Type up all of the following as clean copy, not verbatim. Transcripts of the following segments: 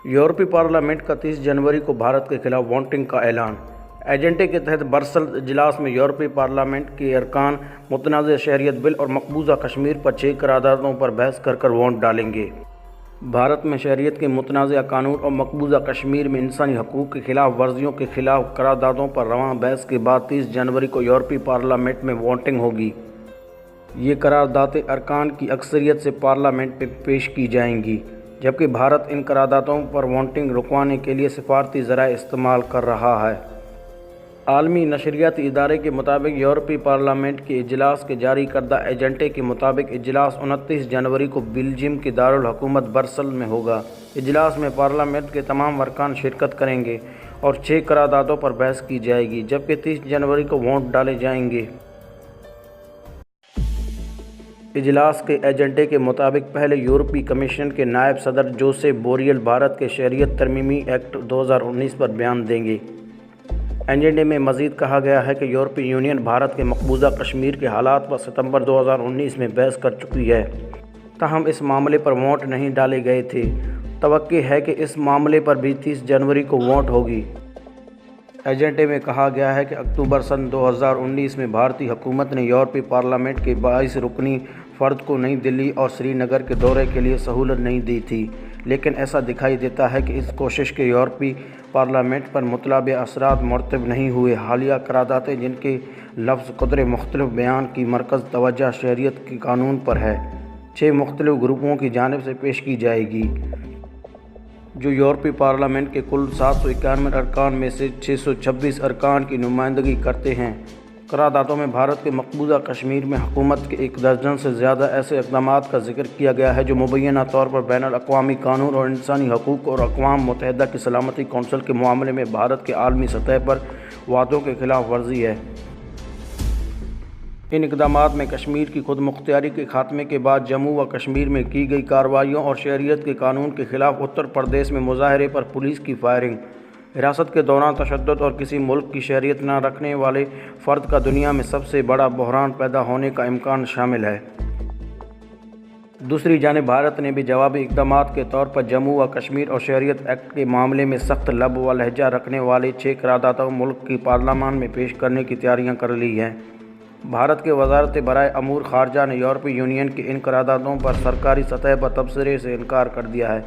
یورپی پارلیمنٹ کا 30 جنوری کو بھارت کے خلاف ووٹنگ کا اعلان۔ ایجنڈے کے تحت برسلز اجلاس میں یورپی پارلیمنٹ کے ارکان متنازع شہریت بل اور مقبوضہ کشمیر پر 6 قراردادوں پر بحث کر ووٹ ڈالیں گے۔ بھارت میں شہریت کے متنازع قانون اور مقبوضہ کشمیر میں انسانی حقوق کی خلاف ورزیوں کے خلاف قراردادوں پر رواں بحث کے بعد 30 جنوری کو یورپی پارلیمنٹ میں ووٹنگ ہوگی۔ یہ قراردادیں ارکان کی اکثریت سے پارلیمنٹ میں پیش کی جائیں گی، جبکہ بھارت ان قراردادوں پر ووٹنگ رکوانے کے لیے سفارتی ذرائع استعمال کر رہا ہے۔ عالمی نشریاتی ادارے کے مطابق یورپی پارلیمنٹ کے اجلاس کے جاری کردہ ایجنڈے کے مطابق اجلاس 29 جنوری کو بیلجیم کے دارالحکومت برسلز میں ہوگا۔ اجلاس میں پارلیمنٹ کے تمام ارکان شرکت کریں گے اور 6 قراردادوں پر بحث کی جائے گی، جبکہ 30 جنوری کو ووٹ ڈالے جائیں گے۔ اجلاس کے ایجنڈے کے مطابق پہلے یورپی کمیشن کے نائب صدر جوزیپ بوریل بھارت کے شہریت ترمیمی ایکٹ 2019 پر بیان دیں گے۔ ایجنڈے میں مزید کہا گیا ہے کہ یورپی یونین بھارت کے مقبوضہ کشمیر کے حالات پر ستمبر 2019 میں بحث کر چکی ہے، تاہم اس معاملے پر ووٹ نہیں ڈالے گئے تھے۔ توقع ہے کہ اس معاملے پر بھی 30 جنوری کو ووٹ ہوگی۔ ایجنڈے میں کہا گیا ہے کہ اکتوبر سن 2019 میں بھارتی حکومت نے یورپی پارلیمنٹ کے 22 رکنی فرد کو نئی دلی اور سری نگر کے دورے کے لیے سہولت نہیں دی تھی، لیکن ایسا دکھائی دیتا ہے کہ اس کوشش کے یورپی پارلیمنٹ پر مطلوبہ اثرات مرتب نہیں ہوئے۔ حالیہ قراردادیں جن کے لفظ قدرے مختلف بیان کی مرکز توجہ شہریت کے قانون پر ہے، 6 مختلف گروپوں کی جانب سے پیش کی جائے گی، جو یورپی پارلیمنٹ کے کل 751 ارکان میں سے 626 ارکان کی نمائندگی کرتے ہیں۔ قراردادوں میں بھارت کے مقبوضہ کشمیر میں حکومت کے 1 درجن سے زیادہ ایسے اقدامات کا ذکر کیا گیا ہے جو مبینہ طور پر بین الاقوامی قانون اور انسانی حقوق اور اقوام متحدہ کی سلامتی کونسل کے معاملے میں بھارت کے عالمی سطح پر وعدوں کی خلاف ورزی ہے۔ ان اقدامات میں کشمیر کی خود مختاری کے خاتمے کے بعد جموں و کشمیر میں کی گئی کارروائیوں اور شہریت کے قانون کے خلاف اتر پردیش میں مظاہرے پر پولیس کی فائرنگ، حراست کے دوران تشدد اور کسی ملک کی شہریت نہ رکھنے والے فرد کا دنیا میں سب سے بڑا بحران پیدا ہونے کا امکان شامل ہے۔ دوسری جانب بھارت نے بھی جوابی اقدامات کے طور پر جموں و کشمیر اور شہریت ایکٹ کے معاملے میں سخت لب و لہجہ رکھنے والے 6 قراردادوں ملک کی پارلیمان میں پیش کرنے کی تیاریاں کر لی ہیں۔ بھارت کے وزارت برائے امور خارجہ نے یورپی یونین کے ان قراردادوں پر سرکاری سطح پر تبصرے سے انکار کر دیا ہے،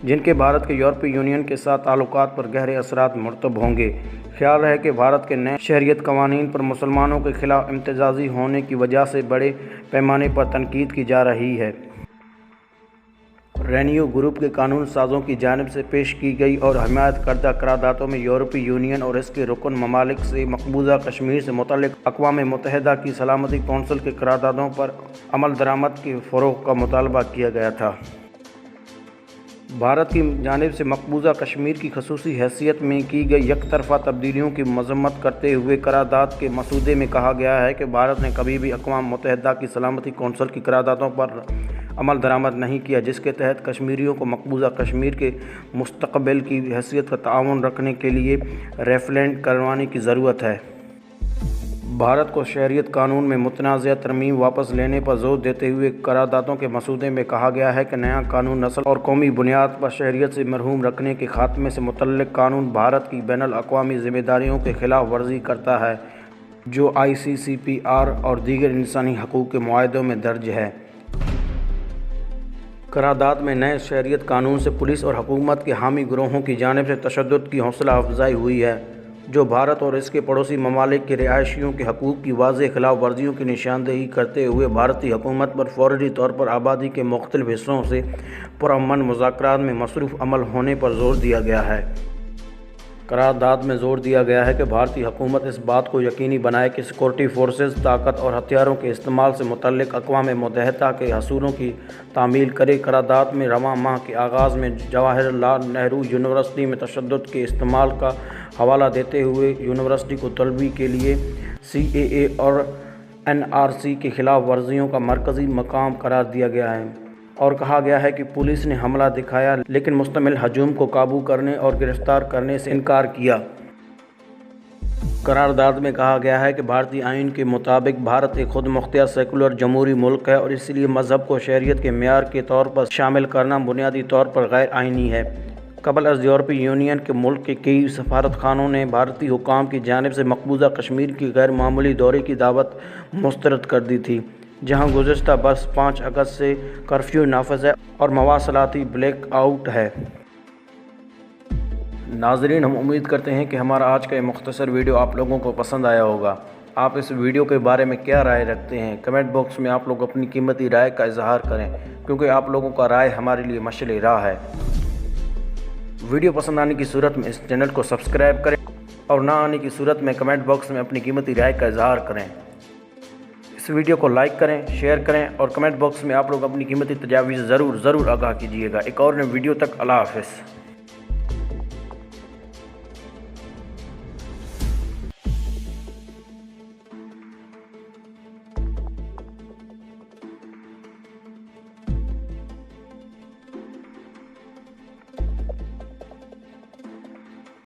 جن کے بھارت کے یورپی یونین کے ساتھ تعلقات پر گہرے اثرات مرتب ہوں گے۔ خیال ہے کہ بھارت کے نئے شہریت قوانین پر مسلمانوں کے خلاف امتیازی ہونے کی وجہ سے بڑے پیمانے پر تنقید کی جا رہی ہے۔ رینیو گروپ کے قانون سازوں کی جانب سے پیش کی گئی اور حمایت کردہ قراردادوں میں یورپی یونین اور اس کے رکن ممالک سے مقبوضہ کشمیر سے متعلق اقوام متحدہ کی سلامتی کونسل کے قراردادوں پر عمل درآمد کے فروغ کا مطالبہ کیا گیا تھا۔ بھارت کی جانب سے مقبوضہ کشمیر کی خصوصی حیثیت میں کی گئی یک طرفہ تبدیلیوں کی مذمت کرتے ہوئے قرارداد کے مسودے میں کہا گیا ہے کہ بھارت نے کبھی بھی اقوام متحدہ کی سلامتی کونسل کی قراردادوں پر عمل درآمد نہیں کیا، جس کے تحت کشمیریوں کو مقبوضہ کشمیر کے مستقبل کی حیثیت کا تعاون رکھنے کے لیے ریفرینڈم کروانے کی ضرورت ہے۔ بھارت کو شہریت قانون میں متنازع ترمیم واپس لینے پر زور دیتے ہوئے قراردادوں کے مسودے میں کہا گیا ہے کہ نیا قانون نسل اور قومی بنیاد پر شہریت سے محروم رکھنے کے خاتمے سے متعلق قانون بھارت کی بین الاقوامی ذمہ داریوں کی خلاف ورزی کرتا ہے، جو ICCPR اور دیگر انسانی حقوق کے معاہدوں میں درج ہے۔ قرارداد میں نئے شہریت قانون سے پولیس اور حکومت کے حامی گروہوں کی جانب سے تشدد کی حوصلہ افزائی ہوئی ہے، جو بھارت اور اس کے پڑوسی ممالک کے رہائشیوں کے حقوق کی واضح خلاف ورزیوں کی نشاندہی کرتے ہوئے بھارتی حکومت پر فوری طور پر آبادی کے مختلف حصوں سے پرامن مذاکرات میں مصروف عمل ہونے پر زور دیا گیا ہے۔ قرارداد میں زور دیا گیا ہے کہ بھارتی حکومت اس بات کو یقینی بنائے کہ سیکورٹی فورسز طاقت اور ہتھیاروں کے استعمال سے متعلق اقوام متحدہ کے اصولوں کی تعمیل کرے۔ قرارداد میں رواں ماہ کے آغاز میں جواہر لال نہرو یونیورسٹی میں تشدد کے استعمال کا حوالہ دیتے ہوئے یونیورسٹی کو طلبی کے لیے CAA اور NRC کے خلاف ورزیوں کا مرکزی مقام قرار دیا گیا ہے، اور کہا گیا ہے کہ پولیس نے حملہ دکھایا لیکن مشتمل ہجوم کو قابو کرنے اور گرفتار کرنے سے انکار کیا۔ قرارداد میں کہا گیا ہے کہ بھارتی آئین کے مطابق بھارت ایک خود مختار سیکولر جمہوری ملک ہے اور اس لیے مذہب کو شہریت کے معیار کے طور پر شامل کرنا بنیادی طور پر غیر آئینی ہے۔ قبل از یورپی یونین کے ملک کے کئی سفارت خانوں نے بھارتی حکام کی جانب سے مقبوضہ کشمیر کی غیر معمولی دورے کی دعوت مسترد کر دی تھی، جہاں گزشتہ برس 5 اگست سے کرفیو نافذ ہے اور مواصلاتی بلیک آؤٹ ہے۔ ناظرین، ہم امید کرتے ہیں کہ ہمارا آج کا یہ مختصر ویڈیو آپ لوگوں کو پسند آیا ہوگا۔ آپ اس ویڈیو کے بارے میں کیا رائے رکھتے ہیں؟ کمنٹ باکس میں آپ لوگ اپنی قیمتی رائے کا اظہار کریں، کیونکہ آپ لوگوں کا رائے ہمارے لیے مشعل راہ ہے۔ ویڈیو پسند آنے کی صورت میں اس چینل کو سبسکرائب کریں اور نہ آنے کی صورت میں کمنٹ باکس میں اپنی قیمتی رائے کا اظہار کریں۔ اس ویڈیو کو لائک کریں، شیئر کریں اور کمنٹ باکس میں آپ لوگ اپنی قیمتی تجاویز ضرور آگاہ کیجیے گا۔ ایک اور نئے ویڈیو تک اللہ حافظ۔